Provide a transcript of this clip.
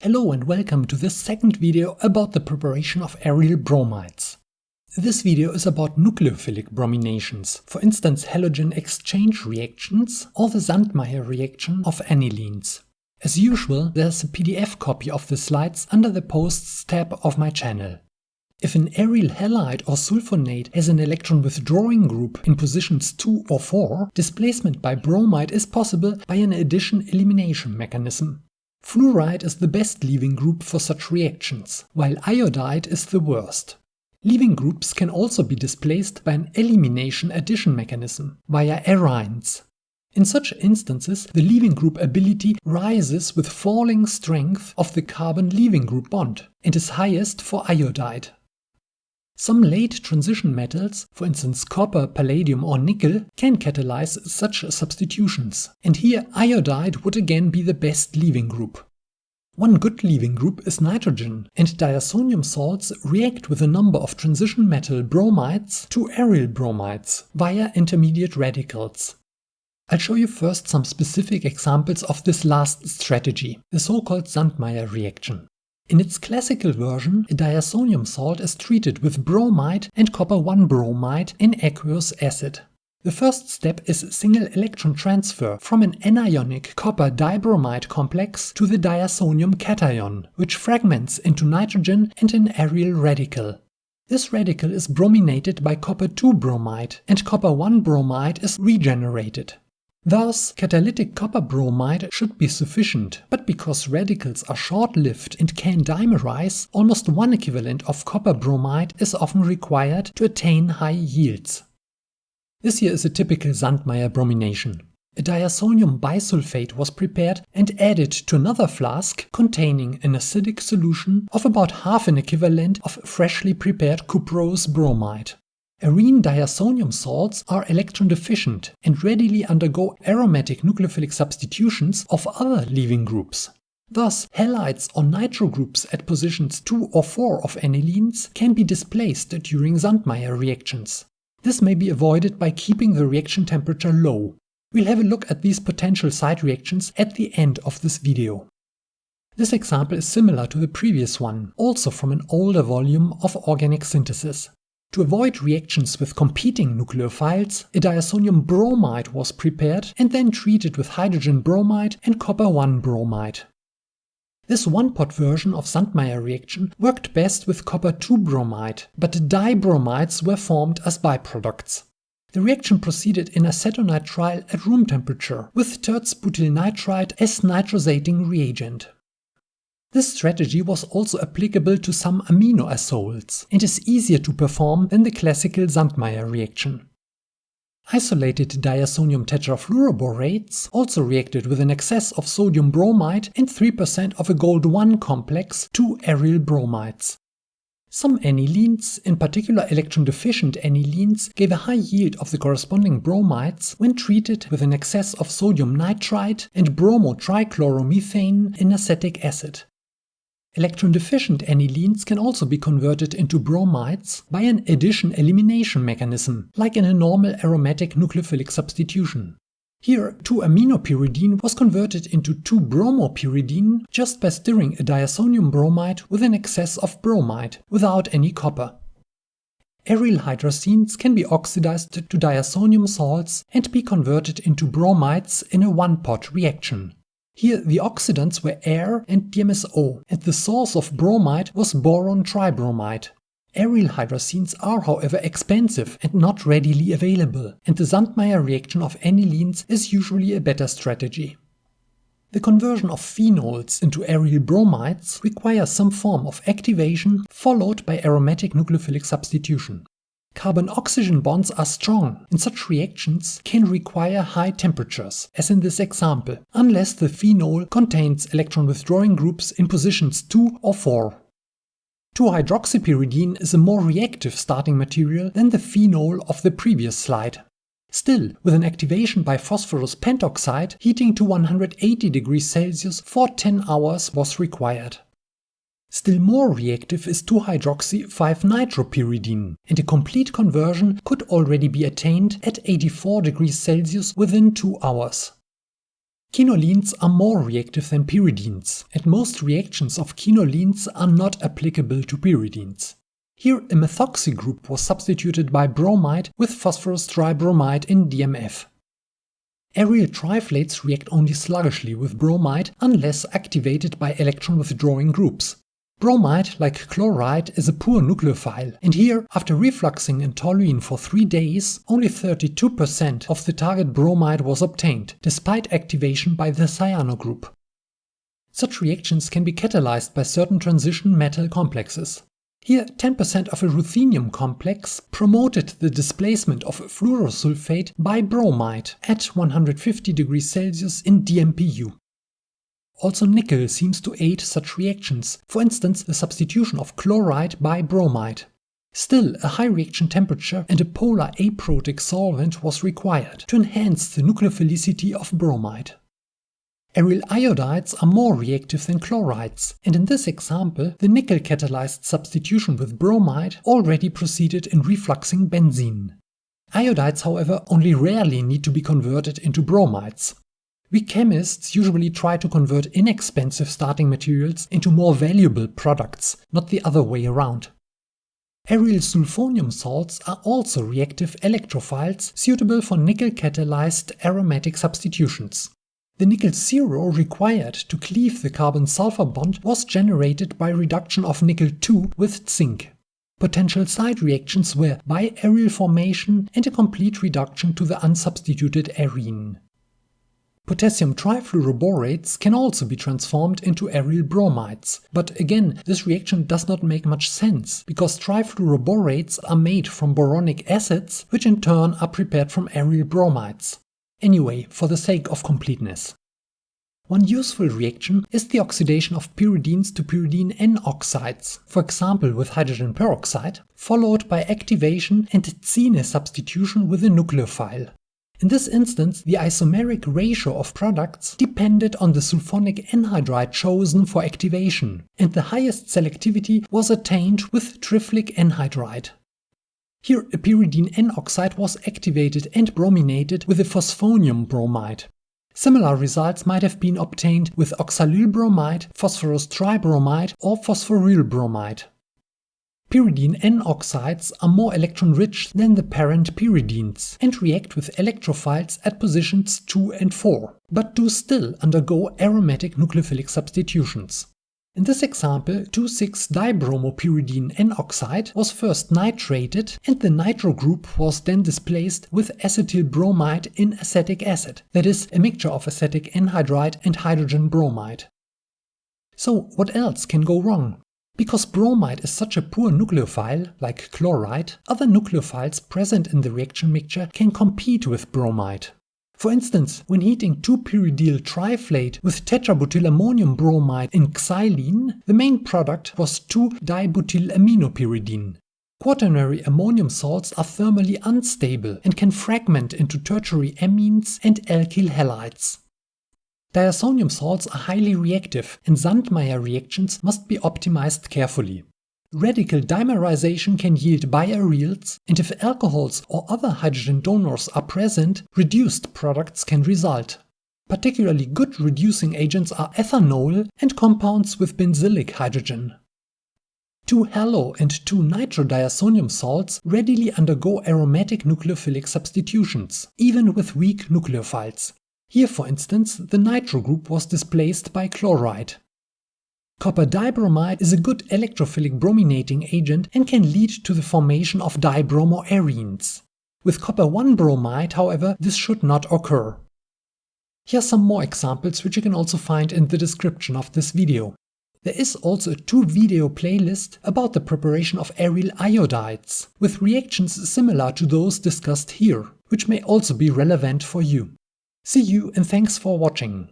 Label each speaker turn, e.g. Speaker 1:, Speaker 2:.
Speaker 1: Hello and welcome to this second video about the preparation of aryl bromides. This video is about nucleophilic brominations, for instance halogen exchange reactions or the Sandmeyer reaction of anilines. As usual, there's a PDF copy of the slides under the Posts tab of my channel. If an aryl halide or sulfonate has an electron withdrawing group in positions 2 or 4, displacement by bromide is possible by an addition-elimination mechanism. Fluoride is the best leaving group for such reactions, while iodide is the worst. Leaving groups can also be displaced by an elimination-addition mechanism, via arenes. In such instances, the leaving group ability rises with falling strength of the carbon leaving group bond, and is highest for iodide. Some late transition metals, for instance copper, palladium or nickel, can catalyze such substitutions, and here iodide would again be the best leaving group. One good leaving group is nitrogen, and diazonium salts react with a number of transition metal bromides to aryl bromides via intermediate radicals. I'll show you first some specific examples of this last strategy, the so-called Sandmeyer reaction. In its classical version, a diazonium salt is treated with bromide and copper-1 bromide in aqueous acid. The first step is single electron transfer from an anionic copper dibromide complex to the diazonium cation, which fragments into nitrogen and an aryl radical. This radical is brominated by copper-2 bromide, and copper-1 bromide is regenerated. Thus, catalytic copper bromide should be sufficient, but because radicals are short-lived and can dimerize, almost one equivalent of copper bromide is often required to attain high yields. This here is a typical Sandmeyer bromination. A diazonium bisulfate was prepared and added to another flask containing an acidic solution of about half an equivalent of freshly prepared cuprose bromide. Arene diazonium salts are electron deficient and readily undergo aromatic nucleophilic substitutions of other leaving groups. Thus, halides or nitro groups at positions 2 or 4 of anilines can be displaced during Sandmeyer reactions. This may be avoided by keeping the reaction temperature low. We'll have a look at these potential side reactions at the end of this video. This example is similar to the previous one, also from an older volume of organic synthesis. To avoid reactions with competing nucleophiles, a diazonium bromide was prepared and then treated with hydrogen bromide and copper-1 bromide. This one-pot version of Sandmeyer reaction worked best with copper-2 bromide, but dibromides were formed as byproducts. The reaction proceeded in acetonitrile at room temperature, with terz-butylnitride as nitrosating reagent. This strategy was also applicable to some aminoazoles and is easier to perform than the classical Sandmeyer reaction. Isolated diazonium tetrafluoroborates also reacted with an excess of sodium bromide and 3% of a gold-1 complex to aryl bromides. Some anilines, in particular electron-deficient anilines, gave a high yield of the corresponding bromides when treated with an excess of sodium nitrite and bromotrichloromethane in acetic acid. Electron-deficient anilines can also be converted into bromides by an addition-elimination mechanism, like in a normal aromatic nucleophilic substitution. Here, 2-aminopyridine was converted into 2-bromopyridine just by stirring a diazonium bromide with an excess of bromide, without any copper. Aryl hydracenes can be oxidized to diazonium salts and be converted into bromides in a one-pot reaction. Here the oxidants were air and DMSO, and the source of bromide was boron tribromide. Aryl hydracenes are however expensive and not readily available, and the Sandmeyer reaction of anilines is usually a better strategy. The conversion of phenols into aryl bromides requires some form of activation followed by aromatic nucleophilic substitution. Carbon-oxygen bonds are strong, and such reactions can require high temperatures, as in this example, unless the phenol contains electron-withdrawing groups in positions 2 or 4. 2-hydroxypyridine is a more reactive starting material than the phenol of the previous slide. Still, with an activation by phosphorus pentoxide, heating to 180 degrees Celsius for 10 hours was required. Still more reactive is 2-hydroxy-5-nitropyridine, and a complete conversion could already be attained at 84 degrees Celsius within 2 hours. Quinolines are more reactive than pyridines, and most reactions of quinolines are not applicable to pyridines. Here a methoxy group was substituted by bromide with phosphorus tribromide in DMF. Aryl triflates react only sluggishly with bromide unless activated by electron-withdrawing groups. Bromide, like chloride, is a poor nucleophile, and here, after refluxing in toluene for 3 days, only 32% of the target bromide was obtained, despite activation by the cyano group. Such reactions can be catalyzed by certain transition metal complexes. Here, 10% of a ruthenium complex promoted the displacement of fluorosulfate by bromide at 150 degrees Celsius in DMPU. Also nickel seems to aid such reactions, for instance the substitution of chloride by bromide. Still, a high reaction temperature and a polar aprotic solvent was required to enhance the nucleophilicity of bromide. Aryl iodides are more reactive than chlorides, and in this example the nickel-catalyzed substitution with bromide already proceeded in refluxing benzene. Iodides, however, only rarely need to be converted into bromides. We chemists usually try to convert inexpensive starting materials into more valuable products, not the other way around. Aryl sulfonium salts are also reactive electrophiles suitable for nickel-catalyzed aromatic substitutions. The nickel zero required to cleave the carbon-sulfur bond was generated by reduction of nickel-2 with zinc. Potential side reactions were bi-aryl formation and a complete reduction to the unsubstituted arene. Potassium trifluoroborates can also be transformed into aryl bromides, but again, this reaction does not make much sense, because trifluoroborates are made from boronic acids, which in turn are prepared from aryl bromides. Anyway, for the sake of completeness. One useful reaction is the oxidation of pyridines to pyridine N-oxides, for example with hydrogen peroxide, followed by activation and Zene substitution with a nucleophile. In this instance, the isomeric ratio of products depended on the sulfonic anhydride chosen for activation, and the highest selectivity was attained with triflic anhydride. Here a pyridine N-oxide was activated and brominated with a phosphonium bromide. Similar results might have been obtained with oxalyl bromide, phosphorus tribromide or phosphoryl bromide. Pyridine N-oxides are more electron-rich than the parent pyridines and react with electrophiles at positions 2 and 4, but do still undergo aromatic nucleophilic substitutions. In this example, 2,6-dibromopyridine N-oxide was first nitrated and the nitro group was then displaced with acetyl bromide in acetic acid, that is, a mixture of acetic anhydride and hydrogen bromide. So what else can go wrong? Because bromide is such a poor nucleophile, like chloride, other nucleophiles present in the reaction mixture can compete with bromide. For instance, when heating 2-pyridyl triflate with tetrabutylammonium bromide in xylene, the main product was 2-dibutylaminopyridine. Quaternary ammonium salts are thermally unstable and can fragment into tertiary amines and alkyl halides. Diazonium salts are highly reactive, and Sandmeyer reactions must be optimized carefully. Radical dimerization can yield biaryls, and if alcohols or other hydrogen donors are present, reduced products can result. Particularly good reducing agents are ethanol and compounds with benzylic hydrogen. 2-halo and 2-nitrodiazonium salts readily undergo aromatic nucleophilic substitutions, even with weak nucleophiles. Here, for instance, the nitro group was displaced by chloride. Copper dibromide is a good electrophilic brominating agent and can lead to the formation of dibromoarenes. With copper 1-bromide, however, this should not occur. Here are some more examples which you can also find in the description of this video. There is also a 2-video playlist about the preparation of aryl iodides, with reactions similar to those discussed here, which may also be relevant for you. See you and thanks for watching.